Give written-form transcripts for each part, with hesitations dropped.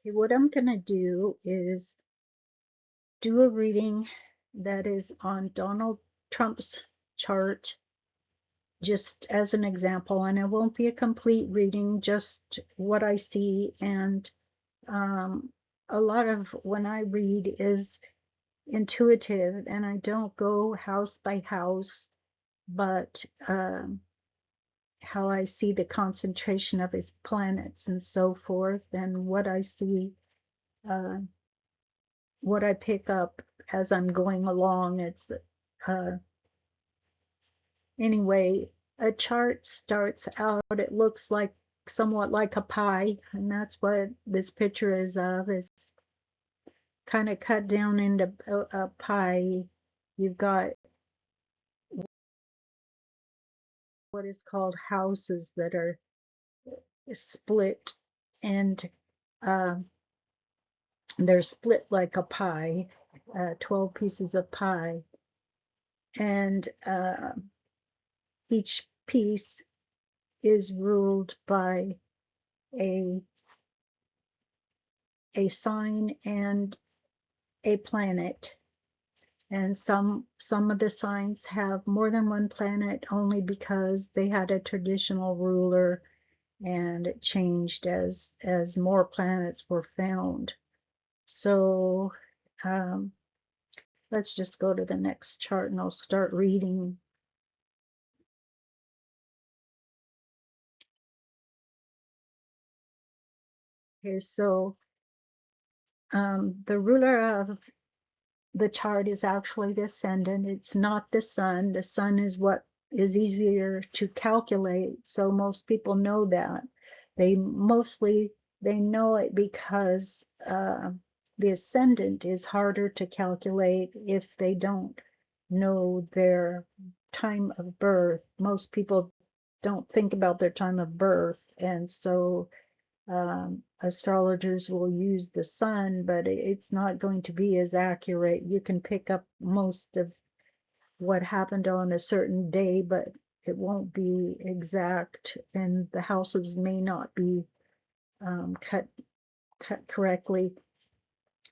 Okay, what I'm going to do is do a reading that is on Donald Trump's chart, just as an example, and it won't be a complete reading, just what I see. And a lot of when I read is intuitive, and I don't go house by house, but how I see the concentration of his planets and so forth, and what I see, uh, what I pick up as I'm going along. It's anyway, a chart starts out, it looks like somewhat like a pie, and that's what this picture is of. It's kind of cut down into a pie. You've got what is called houses that are split, and uh, they're split like a pie, 12 pieces of pie, and each piece is ruled by a sign and a planet. And some of the signs have more than one planet only because they had a traditional ruler, and it changed as more planets were found. So let's just go to the next chart and I'll start reading. Okay, so the ruler of the chart is actually the ascendant. It's not the sun. The sun is what is easier to calculate. So most people know that. They know it because the ascendant is harder to calculate if they don't know their time of birth. Most people don't think about their time of birth, and so astrologers will use the sun, but it's not going to be as accurate. You can pick up most of what happened on a certain day, but it won't be exact, and the houses may not be cut correctly.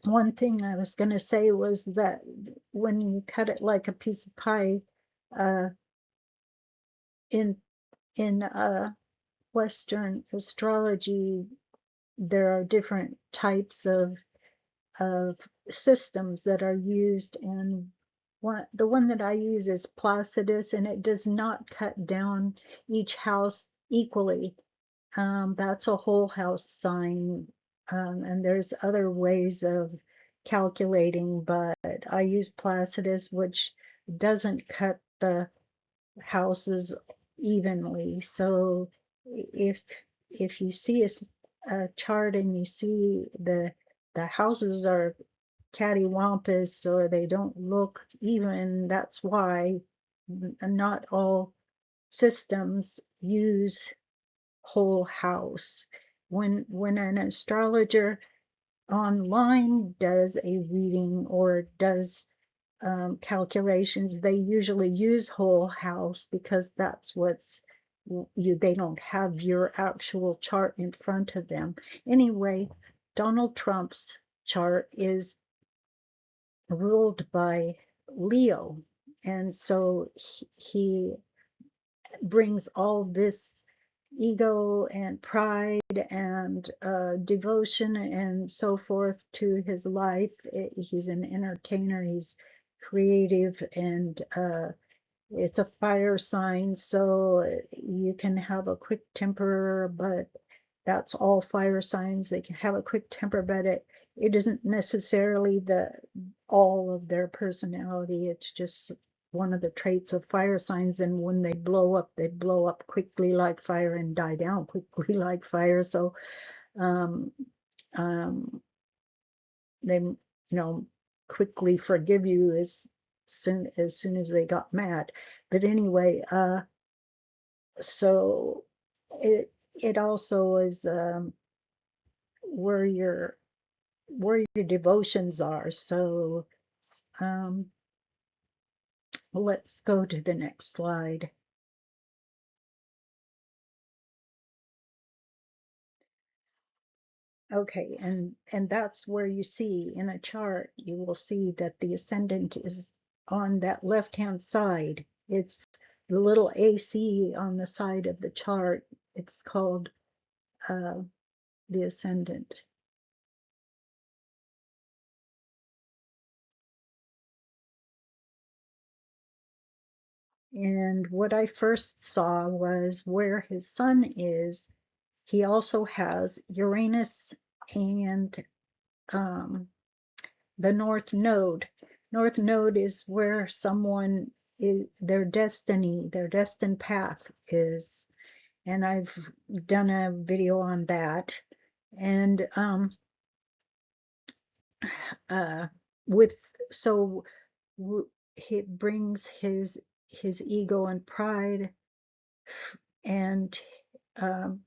One thing I was going to say was that when you cut it like a piece of pie, uh, in Western astrology, there are different types of systems that are used, and the one that I use is Placidus, and it does not cut down each house equally. That's a whole house sign, and there's other ways of calculating, but I use Placidus, which doesn't cut the houses evenly. So if you see a chart and you see the houses are cattywampus or they don't look even, that's why not all systems use whole house. When an astrologer online does a reading or does calculations, they usually use whole house because that's what's they don't have your actual chart in front of them. Anyway, Donald Trump's chart is ruled by Leo, and so he brings all this ego and pride and devotion and so forth to his life. He's an entertainer, he's creative, and it's a fire sign, so you can have a quick temper, but that's all fire signs. They can have a quick temper, but it isn't necessarily all of their personality. It's just one of the traits of fire signs, and when they blow up quickly like fire and die down quickly like fire. So um, um, they quickly forgive you as soon as they got mad. But anyway, so it also is where your devotions are. So let's go to the next slide. Okay, and that's where you see in a chart, you will see that the ascendant is on that left-hand side. It's the little AC on the side of the chart. It's called uh, the ascendant. And what I first saw was where his sun is. He also has Uranus and um, the North Node. North Node is where someone is, their destiny, their destined path is. And I've done a video on that. And uh, with so he brings his ego and pride, and um,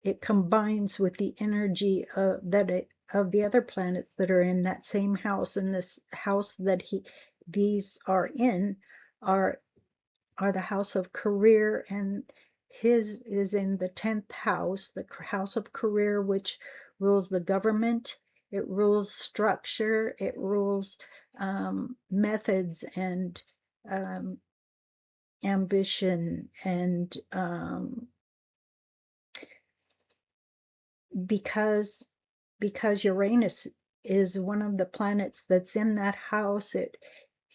it combines with the energy of the other planets that are in that same house. And this house that these are in are are the house of career, and his is in the 10th house, the house of career, which rules the government. It rules structure. It rules methods and um, ambition, and because Uranus is one of the planets that's in that house,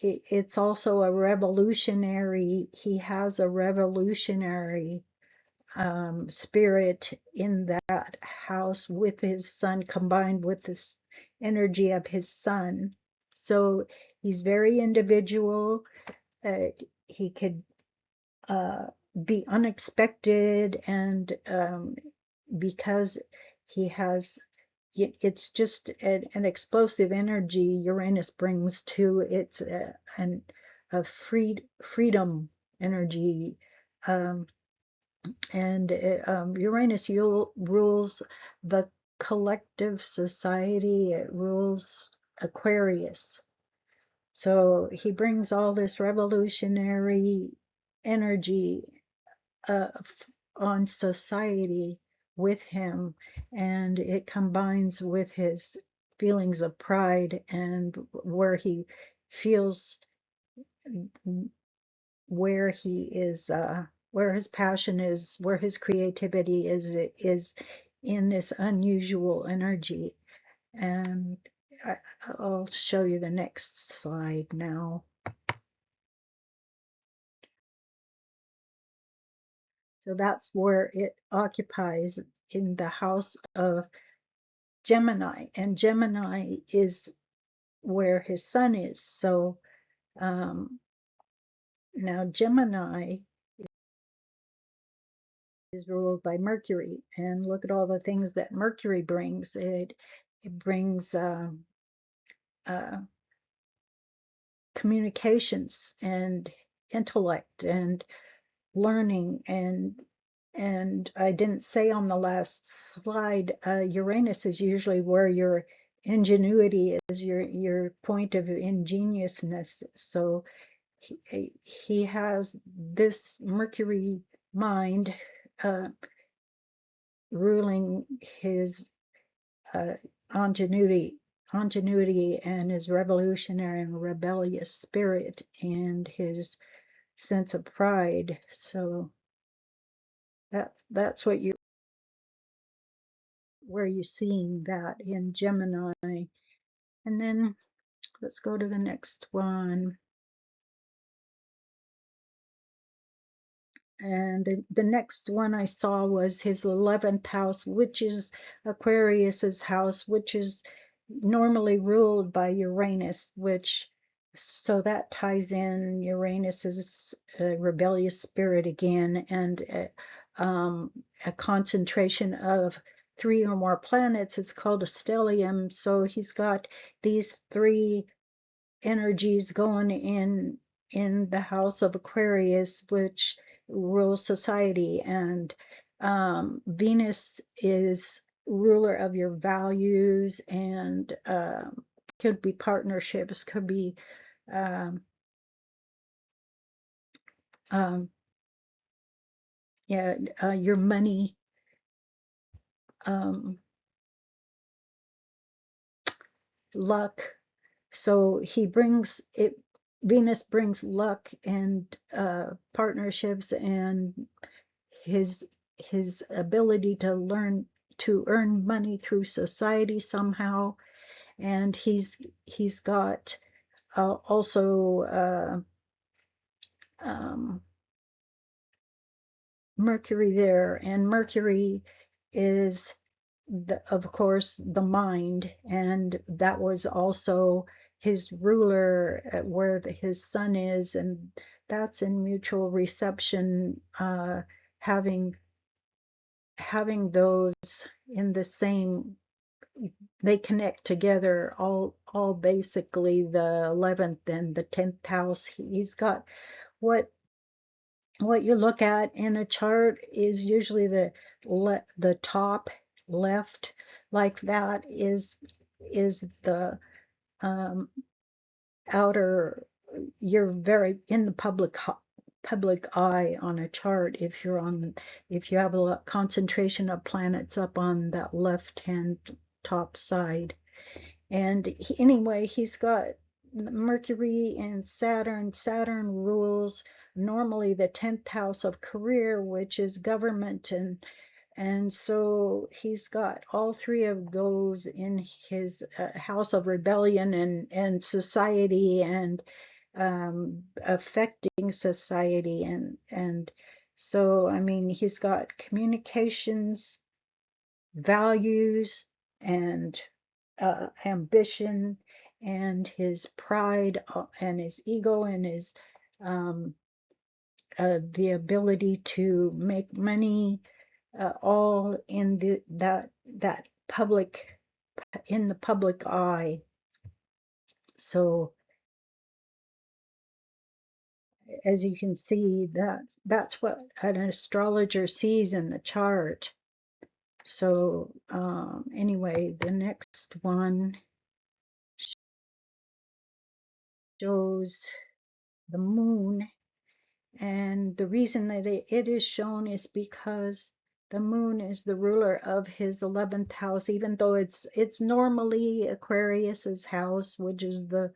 it's also a revolutionary. He has a revolutionary spirit in that house with his sun, combined with this energy of his sun. So he's very individual. He could uh, be unexpected, and because he has, it's just an explosive energy Uranus brings to it's a freedom energy. Um, and Uranus rules the collective society. It rules Aquarius. So he brings all this revolutionary energy uh, on society with him, and it combines with his feelings of pride, and where he feels, where he is, where his passion is, where his creativity is in this unusual energy. And I, I'll show you the next slide now. So that's where it occupies, in the house of Gemini, and Gemini is where his sun is. So now Gemini is ruled by Mercury, and look at all the things that Mercury brings. It brings uh, communications and intellect and learning, and I didn't say on the last slide, Uranus is usually where your ingenuity is, your point of ingeniousness. So he has this Mercury mind uh, ruling his uh, ingenuity, and his revolutionary and rebellious spirit, and his sense of pride. So that's what you where you're seeing that in Gemini. And then let's go to the next one. And the next one I saw was his 11th house, which is Aquarius's house, which is normally ruled by Uranus, which, so that ties in Uranus's rebellious spirit again, and a concentration of three or more planets. It's called a stellium. So he's got these three energies going in the house of Aquarius, which rules society. And Venus is ruler of your values, and could be partnerships, could be um, um, yeah, your money, um, luck. So he brings it, Venus brings luck and partnerships and his his ability to learn to earn money through society somehow. And he's got also um, Mercury there, and Mercury is of course the mind, and that was also his ruler where his sun is, and that's in mutual reception, having those in the same, they connect together, all basically the 11th and the 10th house. He's got what you look at in a chart is usually the top left, like that is the um, outer. You're very in the public eye on a chart if you have a concentration of planets up on that left hand top side. And anyway, he's got Mercury and Saturn. Saturn rules normally the 10th house of career, which is government, and so he's got all three of those in his house of rebellion and society, and affecting society, and so I mean he's got communications, values, and ambition, and his pride, and his ego, and his um, the ability to make money, all in that public, in the public eye. So as you can see, that's what an astrologer sees in the chart. So anyway, the next one shows the moon. And the reason that it is shown is because the moon is the ruler of his 11th house, even though it's normally Aquarius's house, which is the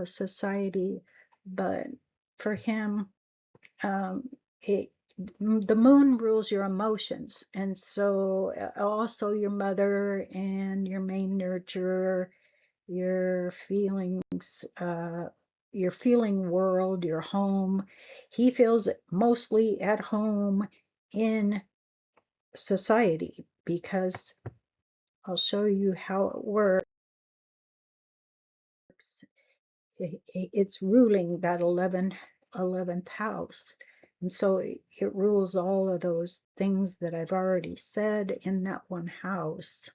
society. But for him, um, it, the moon rules your emotions, and so also your mother and your main nurturer, your feelings, your feeling world, your home. He feels mostly at home in society because I'll show you how it works. It's ruling that 11th house. And so it rules all of those things that I've already said in that one house.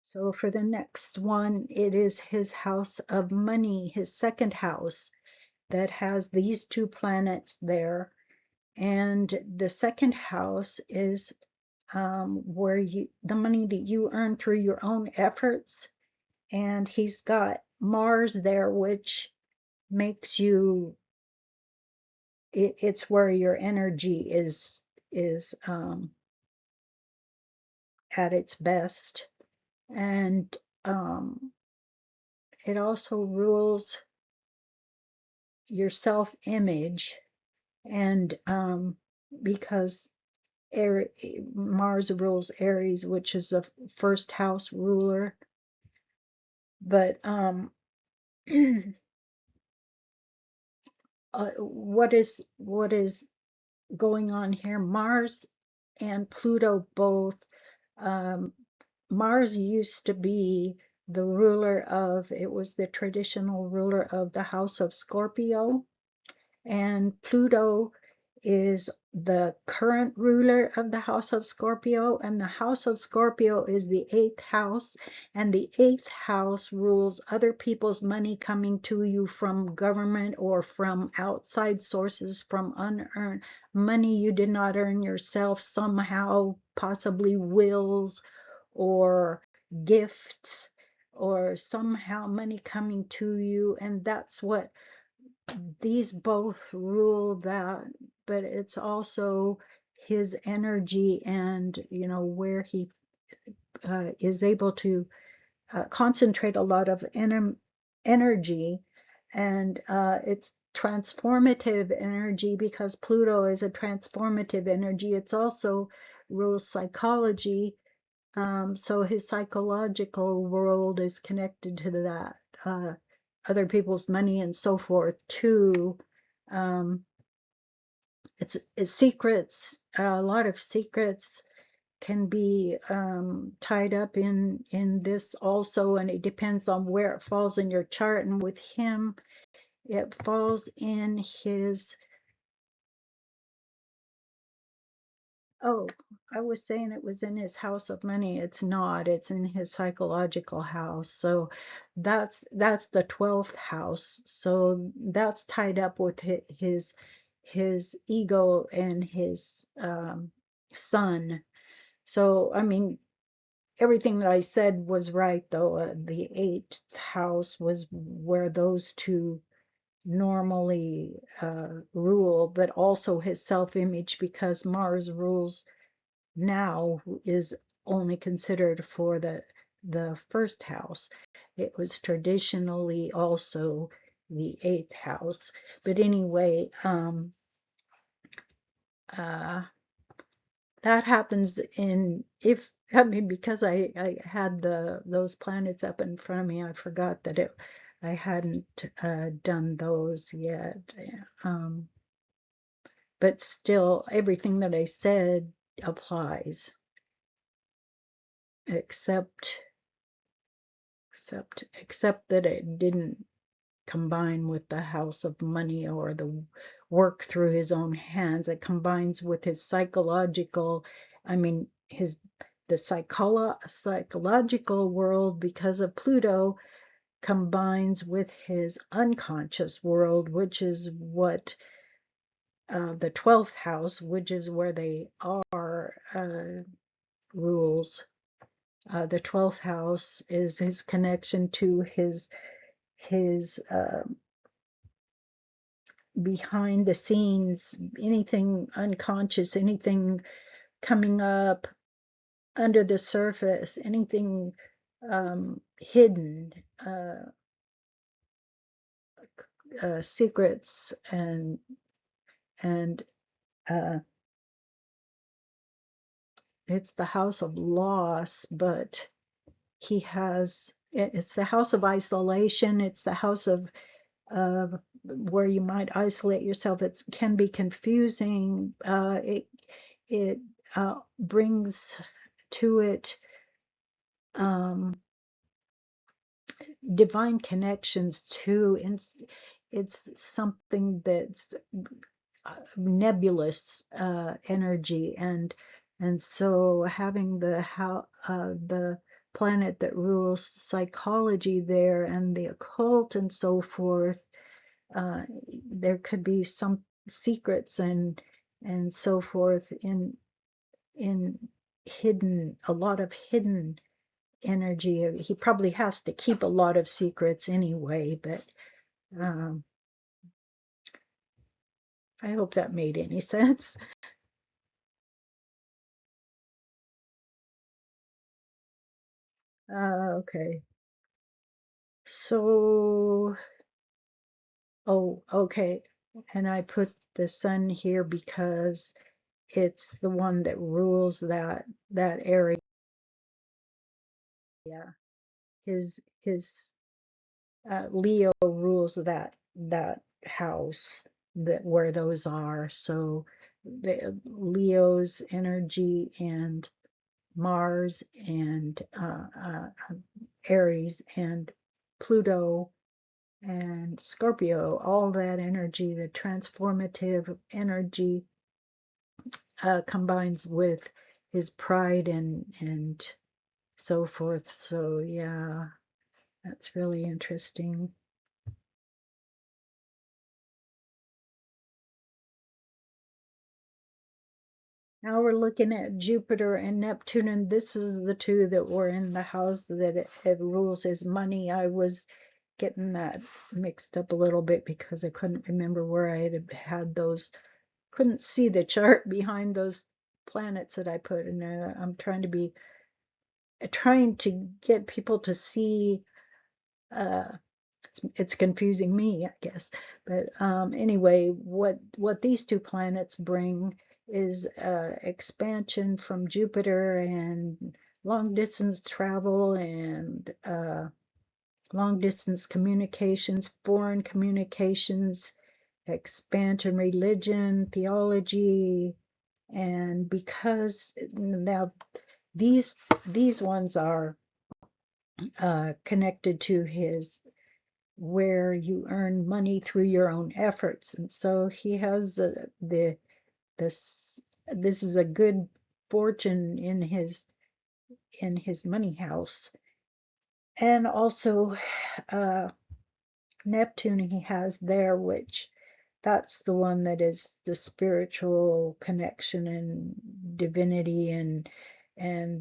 So for the next one, it is his house of money, his second house, that has these two planets there. And the second house is where the money that you earn through your own efforts. And he's got Mars there, which makes you, it's where your energy is at its best. And it also rules your self-image, and because Mars rules Aries, which is a first house ruler. But what is going on here? Mars and Pluto both. Um, Mars used to be the ruler of, it was the traditional ruler of the house of Scorpio, and Pluto is the current ruler of the house of Scorpio, and the house of Scorpio is the 8th house, and the 8th house rules other people's money coming to you from government or from outside sources, from unearned money you did not earn yourself, somehow, possibly wills or gifts, or somehow money coming to you. And that's what these both rule, that. But it's also his energy and, where he is able to concentrate a lot of energy, and it's transformative energy because Pluto is a transformative energy. It's also rules psychology, so his psychological world is connected to that, other people's money and so forth too. Um, it's secrets, a lot of secrets can be tied up in this also, and it depends on where it falls in your chart. And with him, it falls in his, oh, I was saying it was in his house of money. It's not. It's in his psychological house. So that's the 12th house. So that's tied up with his ego and his son. So I mean, everything that I said was right, though. The 8th house was where those two normally rule, but also his self-image, because Mars rules now is only considered for the first house. It was traditionally also the 8th house. But anyway, uh, that happens in, if I mean, because I had those planets up in front of me, I forgot that I hadn't done those yet. Um, but still, everything that I said applies, except except that it didn't combine with the house of money or the work through his own hands. It combines with his psychological, I mean, the psychological world, because of Pluto, combines with his unconscious world, which is what the 12th house, which is where they are, rules. The 12th house is his connection to his behind the scenes, anything unconscious, anything coming up under the surface, anything hidden, secrets, and uh, it's the house of loss, but it's the house of isolation. It's the house of where you might isolate yourself. It can be confusing. It brings to it um, divine connections too. It's something that's nebulous energy, and so having the planet that rules psychology there and the occult and so forth, there could be some secrets and so forth in a lot of hidden energy. He probably has to keep a lot of secrets anyway, but um, I hope that made any sense. Okay. So, oh, okay. And I put the sun here because it's the one that rules that area. His Leo rules that house, that where those are. So the Leo's energy and Mars and Aries and Pluto and Scorpio, all that energy, the transformative energy, combines with his pride and so forth. So yeah, that's really interesting. Now we're looking at Jupiter and Neptune, and this is the two that were in the house that it rules his money. I was getting that mixed up a little bit because I couldn't remember where I had those, couldn't see the chart behind those planets that I put in there. I'm trying to get people to see. Uh, it's confusing me, I guess. But anyway, what these two planets bring is expansion from Jupiter and long distance travel and long distance communications, foreign communications, expansion, religion, theology, and because now these ones are connected to his where you earn money through your own efforts, and so he has this this is a good fortune in his money house, and also uh, Neptune he has there, which that's the one that is the spiritual connection and divinity and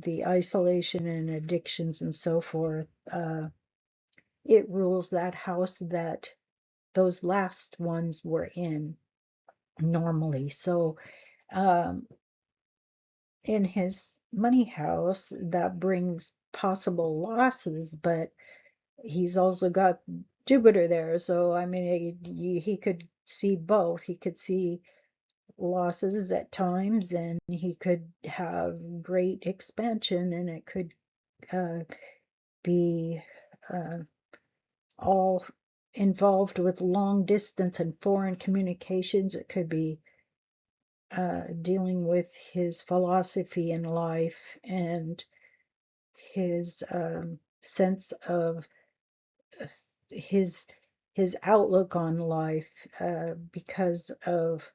the isolation and addictions and so forth. It rules that house that those last ones were in normally. So um, in his money house, that brings possible losses, but he's also got Jupiter there. So I mean, he could see both. He could see losses at times, and he could have great expansion, and it could uh, be uh, all involved with long distance and foreign communications. It could be dealing with his philosophy in life and his sense of his his outlook on life because of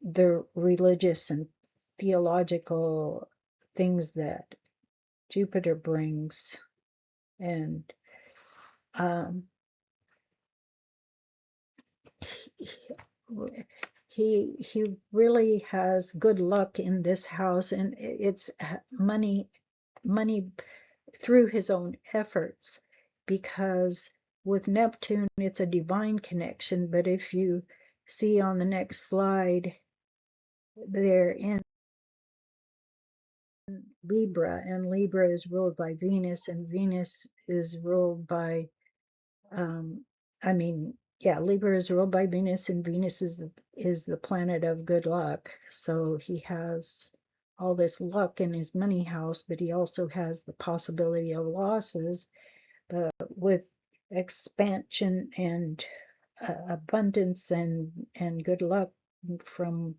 the religious and theological things that Jupiter brings, and um, he really has good luck in this house, and it's money through his own efforts, because with Neptune it's a divine connection. But if you see on the next slide, they're in Libra, and Libra is ruled by Venus, and Venus is ruled by um I mean, yeah, Libra is ruled by Venus, and Venus is the planet of good luck. So he has all this luck in his money house, but he also has the possibility of losses. But with expansion and abundance and good luck from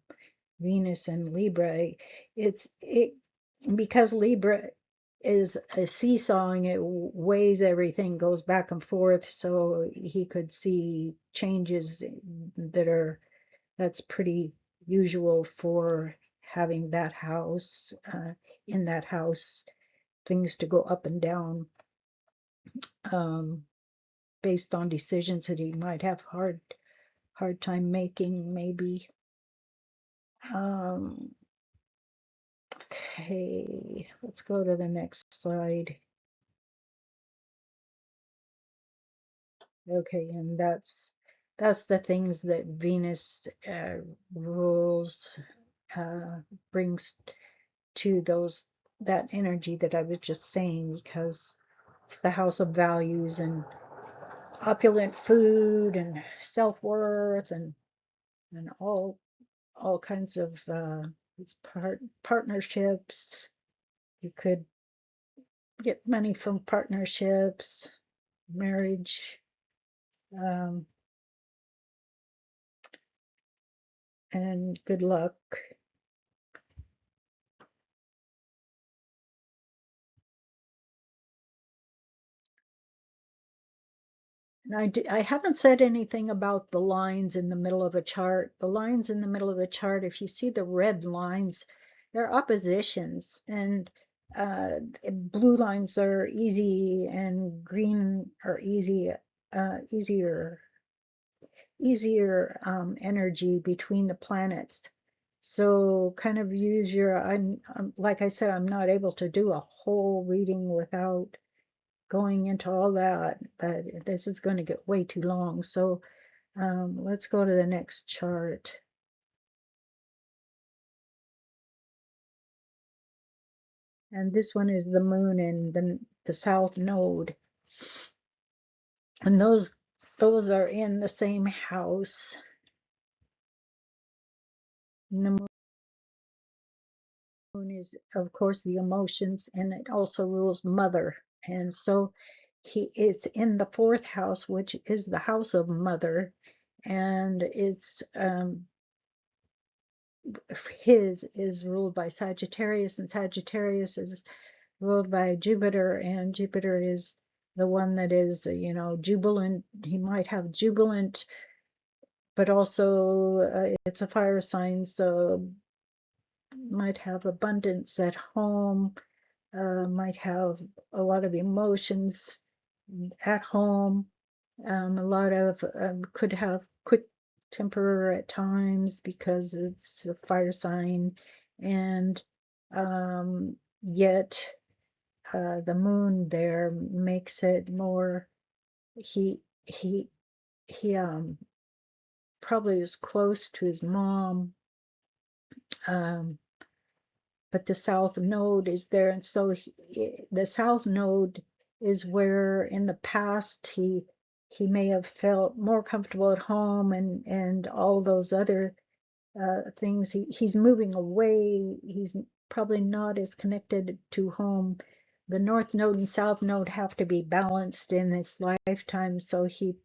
Venus and Libra, it because Libra is a seesawing, it weighs everything, goes back and forth, so he could see changes that's pretty usual for having that house, in that house, things to go up and down, um, based on decisions that he might have hard time making, maybe. Um, okay, let's go to the next slide. Okay, and that's the things that Venus rules, brings to that energy that I was just saying, because it's the house of values and opulent food and self-worth and all kinds of partnerships. You could get money from partnerships, marriage, um, and good luck. And I haven't said anything about the lines in the middle of a chart. The lines in the middle of the chart, if you see the red lines, they're oppositions, and blue lines are easy, and green are easier energy between the planets. So kind of use your, like I said, I'm not able to do a whole reading without going into all that, but this is going to get way too long. So let's go to the next chart. and this one is the moon in the south node, and those are in the same house. And the moon is, of course, the emotions, and it also rules mother. And so it's in the fourth house, which is the house of mother, and it's his is ruled by Sagittarius, and Sagittarius is ruled by Jupiter, and Jupiter is the one that is, jubilant. He might have jubilant, but also it's a fire sign, so might have abundance at home, might have a lot of emotions at home, a lot of could have quick temper at times because it's a fire sign, and yet the moon there makes it more. He probably is close to his mom, um, but the south node is there, and so the south node is where in the past he may have felt more comfortable at home, and all those other things. He's moving away. He's probably not as connected to home. The north node and south node have to be balanced in his lifetime, so he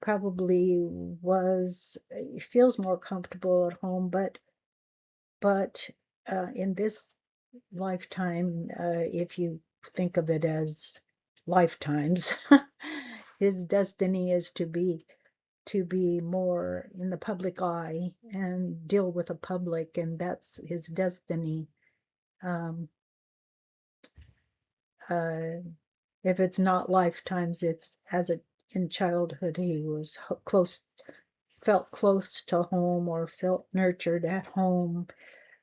probably he feels more comfortable at home, but in this lifetime, if you think of it as lifetimes, his destiny is to be more in the public eye and deal with the public, and that's his destiny. Um, uh, if it's not lifetimes, it's in childhood he was felt close to home or felt nurtured at home.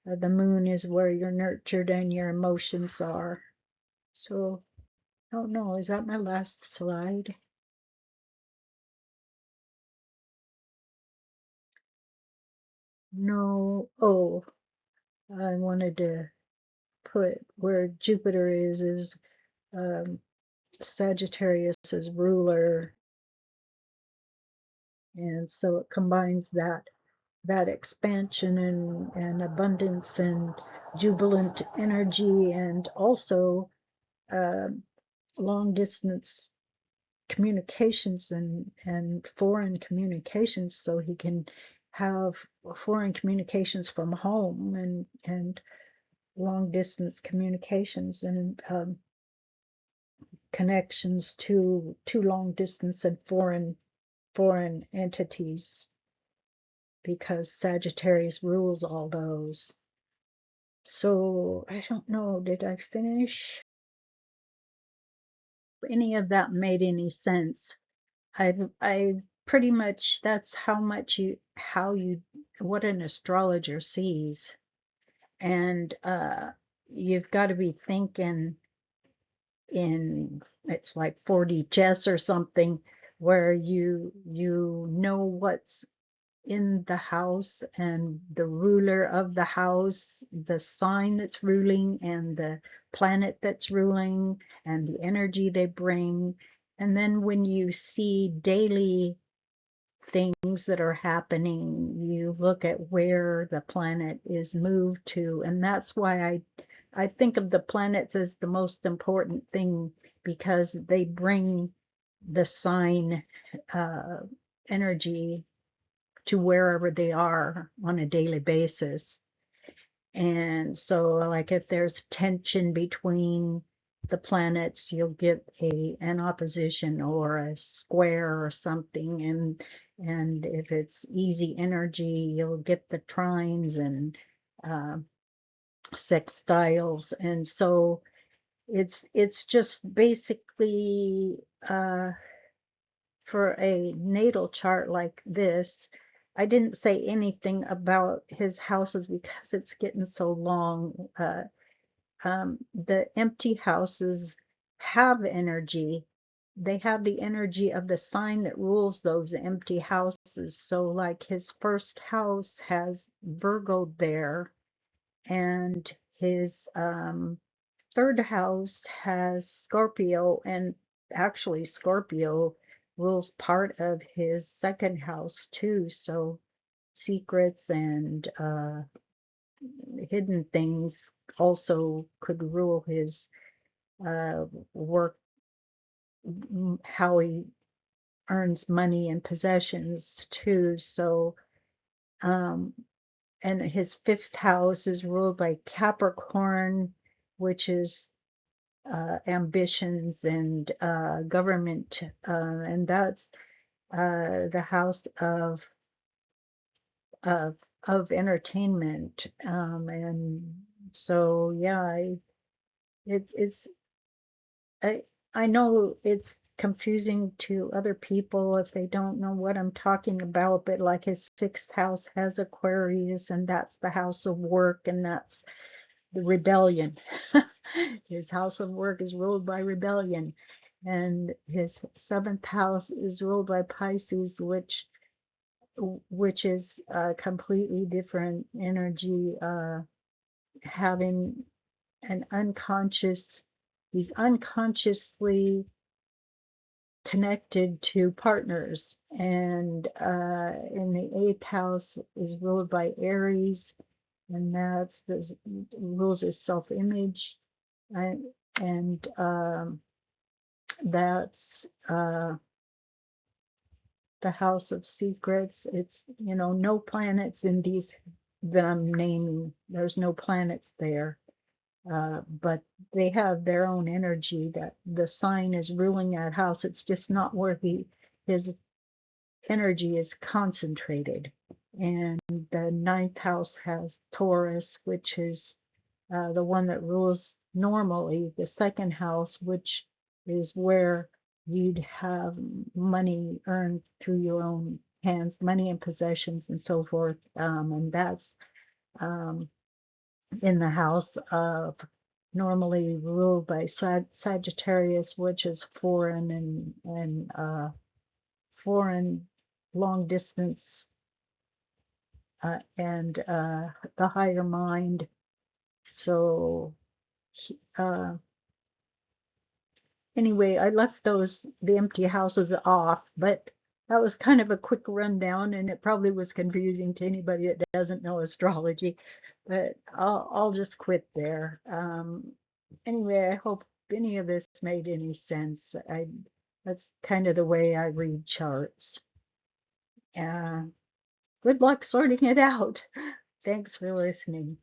The moon is where you're nurtured and your emotions are. So, I don't know, is that my last slide? No. Oh, I wanted to put where Jupiter is um, Sagittarius's ruler, and so it combines that expansion and abundance and jubilant energy, and also uh, long distance communications and foreign communications, so he can have foreign communications from home, and long distance communications, and connections to long distance and foreign entities, because Sagittarius rules all those. So I don't know, did I finish? Any of that made any sense? I pretty much, that's how you what an astrologer sees, and you've got to be thinking in, it's like 4D chess or something, where you know what's in the house and the ruler of the house, the sign that's ruling, and the planet that's ruling, and the energy they bring. And then when you see daily things that are happening, you look at where the planet is moved to. And that's why I think of the planets as the most important thing, because they bring the sign uh, energy to wherever they are on a daily basis. And so, like, if there's tension between the planets, you'll get an opposition or a square or something, and if it's easy energy, you'll get the trines and uh, sextiles. And so it's just basically for a natal chart like this. I didn't say anything about his houses because it's getting so long. The empty houses have energy. They have the energy of the sign that rules those empty houses. So, like, his first house has Virgo there, and his third house has Scorpio, and actually Scorpio rules part of his second house too. So secrets and hidden things also could rule his work, how he earns money and possessions too. So, um, and his fifth house is ruled by Capricorn, which is ambitions and government, and that's the house of of entertainment. And so, yeah, it's I I know it's confusing to other people if they don't know what I'm talking about, but like his sixth house has Aquarius, and that's the house of work, and that's the rebellion. His house of work is ruled by rebellion, and his seventh house is ruled by Pisces, which is a completely different energy, having an unconscious, he's unconsciously connected to partners. And in the eighth house is ruled by Aries, and that's the rules his self-image, and that's the house of secrets. It's, no planets in these that I'm naming. There's no planets there. But they have their own energy that the sign is ruling that house. It's just not where his energy is concentrated. And the ninth house has Taurus, which is the one that rules normally the second house, which is where you'd have money earned through your own hands, money and possessions and so forth. And that's um, in the house of normally ruled by Sagittarius, which is foreign and foreign, long distance, and the higher mind. So uh, anyway, I left the empty houses off, but that was kind of a quick rundown, and it probably was confusing to anybody that doesn't know astrology, but I'll just quit there. Anyway, I hope any of this made any sense. That's kind of the way I read charts. Good luck sorting it out. Thanks for listening.